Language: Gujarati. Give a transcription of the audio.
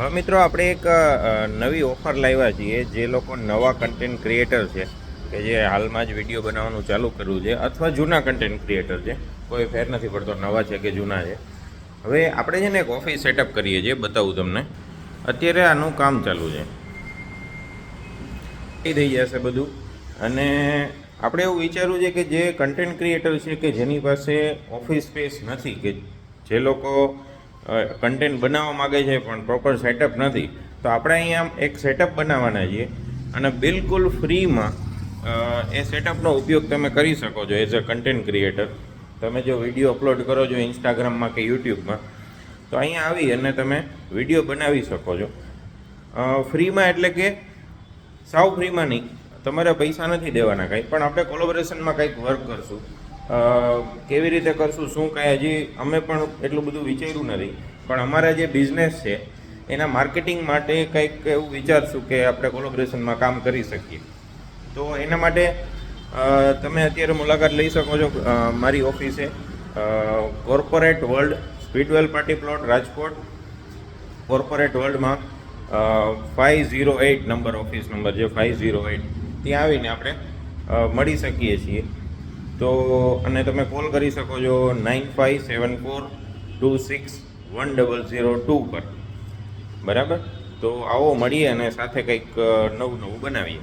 હવે મિત્રો આપણે એક નવી ઓફર લાવ્યા છીએ. જે લોકો નવા કન્ટેન્ટ ક્રિએટર છે કે જે હાલમાં જ વિડીયો બનાવવાનું ચાલુ કરવું છે, અથવા જૂના કન્ટેન્ટ ક્રિએટર છે, કોઈ ફેર નથી પડતો નવા છે કે જૂના છે. હવે આપણે છે ને એક ઓફિસ સેટઅપ કરીએ છીએ, બતાવું તમને. અત્યારે આનું કામ ચાલુ છે, એ થઈ જશે બધું. અને આપણે એવું વિચારવું છે કે જે કન્ટેન્ટ ક્રિએટર છે કે જેની પાસે ઓફિસ સ્પેસ નથી, કે જે લોકો કન્ટેન્ટ બનાવવા માગે છે પણ પ્રોપર સેટઅપ નથી, તો આપણે અહીંયા એક સેટઅપ બનાવવાના છીએ અને બિલકુલ ફ્રીમાં એ સેટઅપનો ઉપયોગ તમે કરી શકો છો એઝ અ કન્ટેન્ટ ક્રિએટર. તમે જો વિડીયો અપલોડ કરો છો ઇન્સ્ટાગ્રામમાં કે યુટ્યુબમાં, તો અહીંયા આવી અને તમે વિડીયો બનાવી શકો છો ફ્રીમાં. એટલે કે સાવ ફ્રીમાં નહીં, તમારે પૈસા નથી દેવાના કાંઈ. પણ આપણે કોલેબોરેશનમાં કંઈક વર્ક કરશું, કેવી રીતે કરશું શું કાંઈ હજી અમે પણ એટલું બધું વિચાર્યું નથી. પણ અમારા જે બિઝનેસ છે એના માર્કેટિંગ માટે કંઈક એવું વિચારશું કે આપણે કોલેબોરેશનમાં કામ કરી શકીએ. તો એના માટે તમે અત્યારે મુલાકાત લઈ શકો છો મારી ઓફિસે, corporate world, Speedwell party plot, Rajkot. Corporate વર્લ્ડમાં 508 નંબર, ઓફિસ નંબર જે 508, ત્યાં આવીને આપણે મળી શકીએ છીએ. તો અને તમે કોલ કરી શકો છો 9574261002 પર. બરાબર, તો આવો મળીએ અને સાથે કંઈક નવું નવું બનાવીએ.